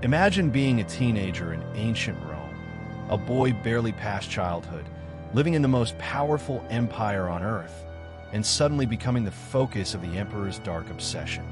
Imagine being a teenager in ancient Rome, a boy barely past childhood, living in the most powerful empire on Earth, and suddenly becoming the focus of the Emperor's dark obsession.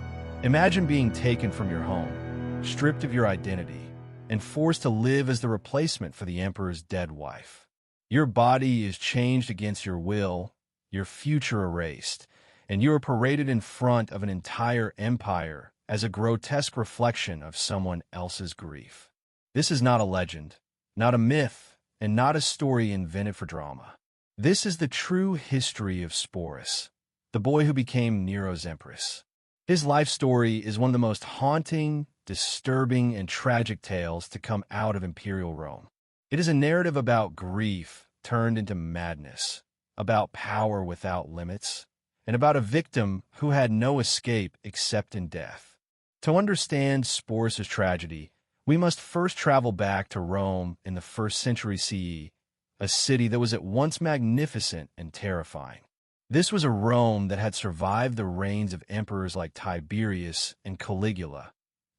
Imagine being taken from your home, stripped of your identity, and forced to live as the replacement for the Emperor's dead wife. Your body is changed against your will, your future erased, and you are paraded in front of an entire empire as a grotesque reflection of someone else's grief. This is not a legend, not a myth, and not a story invented for drama. This is the true history of Sporus, the boy who became Nero's empress. His life story is one of the most haunting, disturbing, and tragic tales to come out of imperial Rome. It is a narrative about grief turned into madness, about power without limits, and about a victim who had no escape except in death. To understand Sporus' tragedy, we must first travel back to Rome in the 1st century CE, a city that was at once magnificent and terrifying. This was a Rome that had survived the reigns of emperors like Tiberius and Caligula,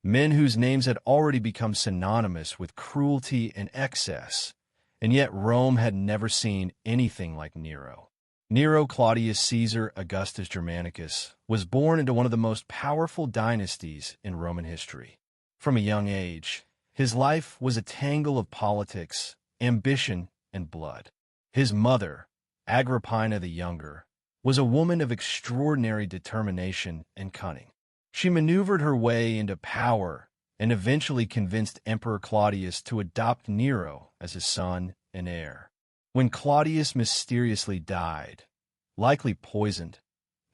men whose names had already become synonymous with cruelty and excess, and yet Rome had never seen anything like Nero. Nero Claudius Caesar Augustus Germanicus was born into one of the most powerful dynasties in Roman history. From a young age, his life was a tangle of politics, ambition, and blood. His mother, Agrippina the Younger, was a woman of extraordinary determination and cunning. She maneuvered her way into power and eventually convinced Emperor Claudius to adopt Nero as his son and heir. When Claudius mysteriously died, likely poisoned,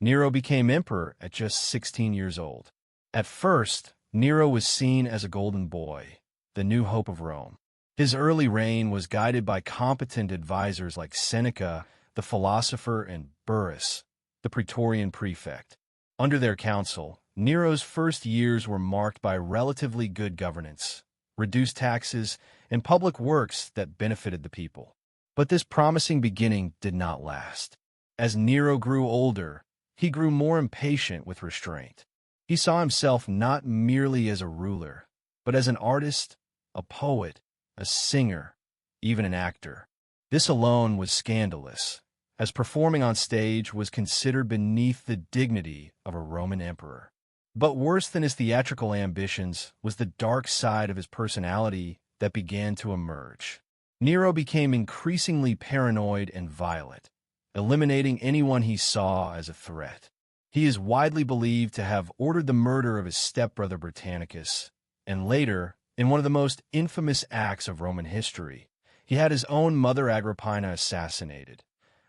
Nero became emperor at just 16 years old. At first, Nero was seen as a golden boy, the new hope of Rome. His early reign was guided by competent advisors like Seneca, the philosopher, and Burrus, the Praetorian prefect. Under their counsel, Nero's first years were marked by relatively good governance, reduced taxes, and public works that benefited the people. But this promising beginning did not last. As Nero grew older, he grew more impatient with restraint. He saw himself not merely as a ruler, but as an artist, a poet, a singer, even an actor. This alone was scandalous, as performing on stage was considered beneath the dignity of a Roman emperor. But worse than his theatrical ambitions was the dark side of his personality that began to emerge. Nero became increasingly paranoid and violent, eliminating anyone he saw as a threat. He is widely believed to have ordered the murder of his stepbrother Britannicus, and later, in one of the most infamous acts of Roman history, he had his own mother Agrippina assassinated,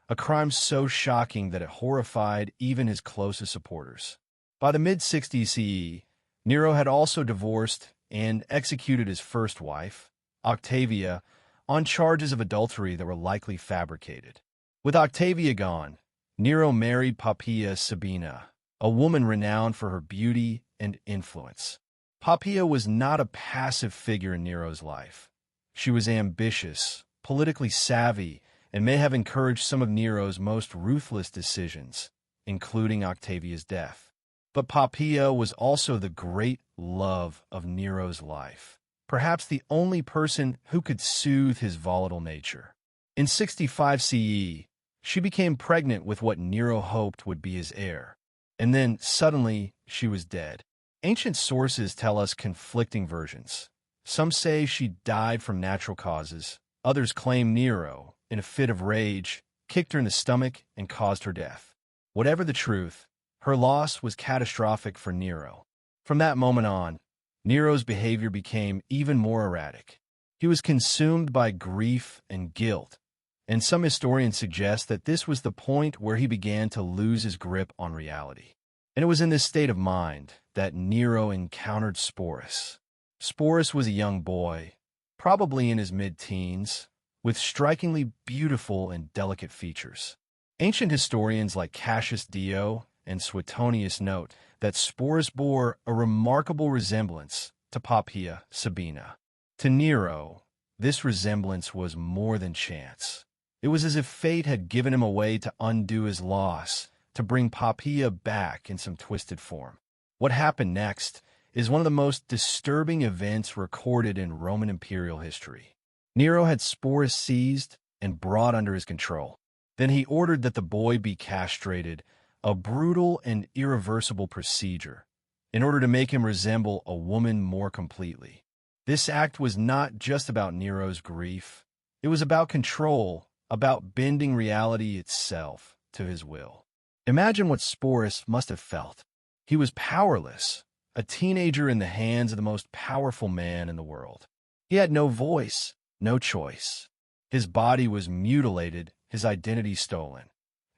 a crime so shocking that it horrified even his closest supporters. By the mid-60s CE, Nero had also divorced and executed his first wife, Octavia, on charges of adultery that were likely fabricated. With Octavia gone, Nero married Poppaea Sabina, a woman renowned for her beauty and influence. Poppaea was not a passive figure in Nero's life. She was ambitious, politically savvy, and may have encouraged some of Nero's most ruthless decisions, including Octavia's death. But Poppaea was also the great love of Nero's life, perhaps the only person who could soothe his volatile nature. In 65 CE, she became pregnant with what Nero hoped would be his heir, and then suddenly she was dead. Ancient sources tell us conflicting versions. Some say she died from natural causes, others claim Nero, in a fit of rage, kicked her in the stomach and caused her death. Whatever the truth, her loss was catastrophic for Nero. From that moment on, Nero's behavior became even more erratic. He was consumed by grief and guilt, and some historians suggest that this was the point where he began to lose his grip on reality. And it was in this state of mind that Nero encountered Sporus. Sporus was a young boy, probably in his mid-teens, with strikingly beautiful and delicate features. Ancient historians like Cassius Dio and Suetonius note that Sporus bore a remarkable resemblance to Poppaea Sabina. To Nero, this resemblance was more than chance. It was as if fate had given him a way to undo his loss, to bring Poppaea back in some twisted form. What happened next is one of the most disturbing events recorded in Roman imperial history. Nero had Sporus seized and brought under his control. Then he ordered that the boy be castrated, a brutal and irreversible procedure, in order to make him resemble a woman more completely. This act was not just about Nero's grief. It was about control, about bending reality itself to his will. Imagine what Sporus must have felt. He was powerless, a teenager in the hands of the most powerful man in the world. He had no voice, no choice. His body was mutilated, his identity stolen,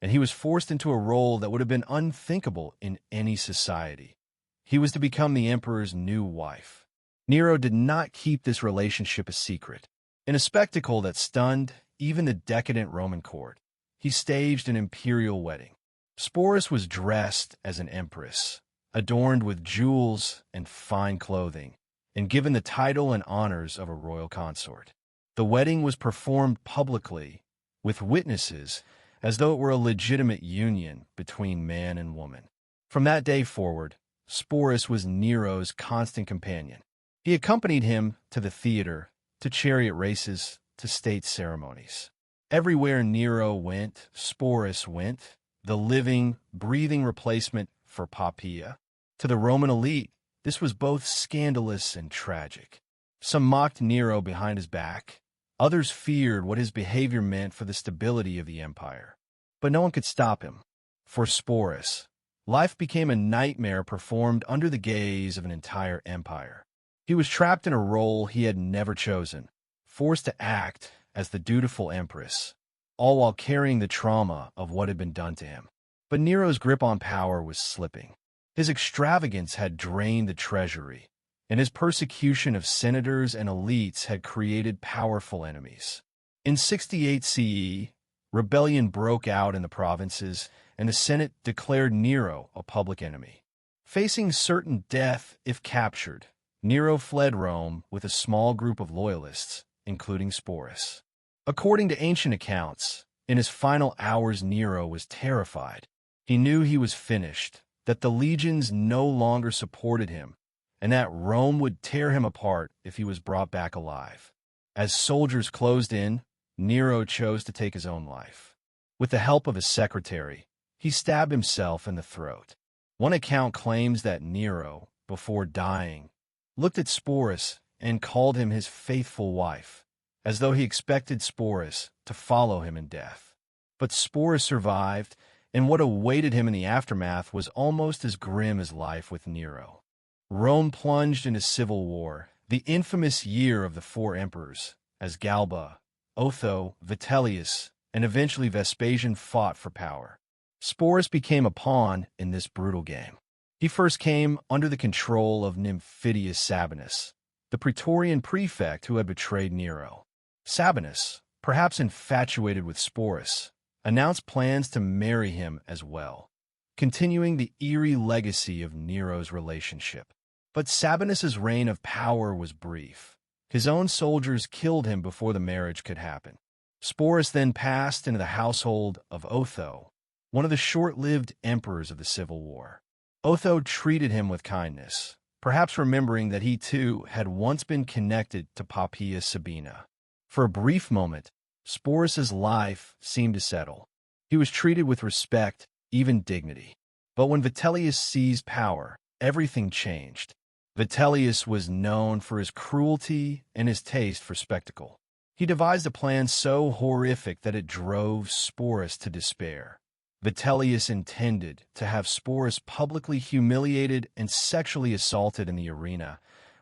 and he was forced into a role that would have been unthinkable in any society. He was to become the emperor's new wife. Nero did not keep this relationship a secret. In a spectacle that stunned even the decadent Roman court, he staged an imperial wedding. Sporus was dressed as an empress, adorned with jewels and fine clothing, and given the title and honors of a royal consort. The wedding was performed publicly, with witnesses, as though it were a legitimate union between man and woman. From that day forward, Sporus was Nero's constant companion. He accompanied him to the theater, to chariot races, to state ceremonies. Everywhere Nero went, Sporus went, the living, breathing replacement for Poppaea. To the Roman elite, this was both scandalous and tragic. Some mocked Nero behind his back. Others feared what his behavior meant for the stability of the empire. But no one could stop him. For Sporus, life became a nightmare performed under the gaze of an entire empire. He was trapped in a role he had never chosen, forced to act as the dutiful empress, all while carrying the trauma of what had been done to him. But Nero's grip on power was slipping. His extravagance had drained the treasury, and his persecution of senators and elites had created powerful enemies. In 68 CE, rebellion broke out in the provinces, and the Senate declared Nero a public enemy. Facing certain death if captured, Nero fled Rome with a small group of loyalists, including Sporus. According to ancient accounts, in his final hours Nero was terrified. He knew he was finished, that the legions no longer supported him, and that Rome would tear him apart if he was brought back alive. As soldiers closed in, Nero chose to take his own life. With the help of his secretary, he stabbed himself in the throat. One account claims that Nero, before dying, looked at Sporus and called him his faithful wife, as though he expected Sporus to follow him in death. But Sporus survived, and what awaited him in the aftermath was almost as grim as life with Nero. Rome plunged into civil war, the infamous year of the four emperors, as Galba, Otho, Vitellius, and eventually Vespasian fought for power. Sporus became a pawn in this brutal game. He first came under the control of Nymphidius Sabinus, the Praetorian prefect who had betrayed Nero. Sabinus, perhaps infatuated with Sporus, announced plans to marry him as well, continuing the eerie legacy of Nero's relationship. But Sabinus's reign of power was brief. His own soldiers killed him before the marriage could happen. Sporus then passed into the household of Otho, one of the short-lived emperors of the Civil War. Otho treated him with kindness, perhaps remembering that he too had once been connected to Poppaea Sabina. For a brief moment, Sporus's life seemed to settle. He was treated with respect, even dignity. But when Vitellius seized power, everything changed. Vitellius was known for his cruelty and his taste for spectacle. He devised a plan so horrific that it drove Sporus to despair. Vitellius intended to have Sporus publicly humiliated and sexually assaulted in the arena,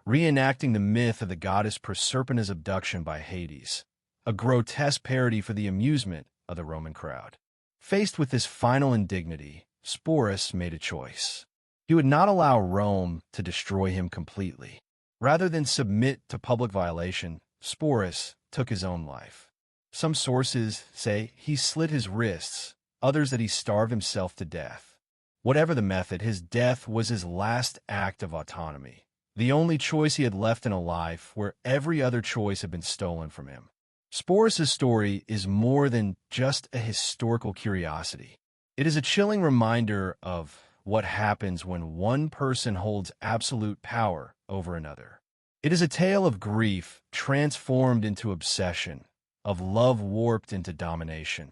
reenacting the myth of the goddess Proserpina's abduction by Hades, a grotesque parody for the amusement of the Roman crowd. Faced with this final indignity, Sporus made a choice. He would not allow Rome to destroy him completely. Rather than submit to public violation, Sporus took his own life. Some sources say he slit his wrists, others that he starved himself to death. Whatever the method, his death was his last act of autonomy, the only choice he had left in a life where every other choice had been stolen from him. Sporus' story is more than just a historical curiosity. It is a chilling reminder of what happens when one person holds absolute power over another. It is a tale of grief transformed into obsession, of love warped into domination,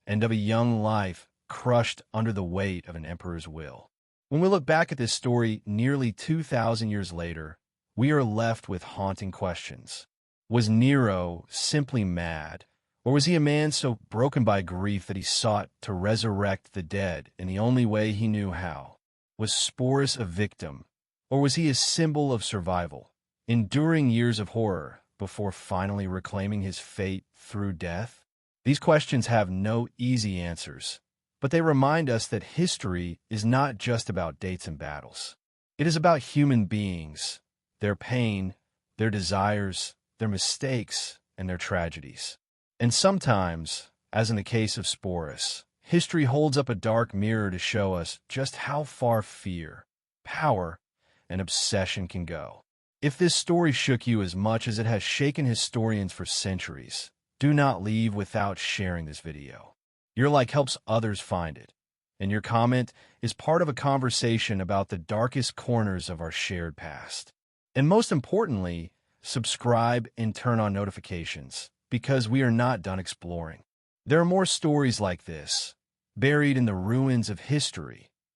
and of a young life crushed under the weight of an emperor's will. When we look back at this story nearly 2,000 years later, we are left with haunting questions. Was Nero simply mad, or was he a man so broken by grief that he sought to resurrect the dead in the only way he knew how? Was Sporus a victim, or was he a symbol of survival, enduring years of horror before finally reclaiming his fate through death? These questions have no easy answers, but they remind us that history is not just about dates and battles. It is about human beings, their pain, their desires, their mistakes, and their tragedies. And sometimes, as in the case of Sporus, history holds up a dark mirror to show us just how far fear, power, and obsession can go. If this story shook you as much as it has shaken historians for centuries, do not leave without sharing this video. Your like helps others find it, and your comment is part of a conversation about the darkest corners of our shared past. And most importantly, subscribe and turn on notifications, because we are not done exploring. There are more stories like this, buried in the ruins of history,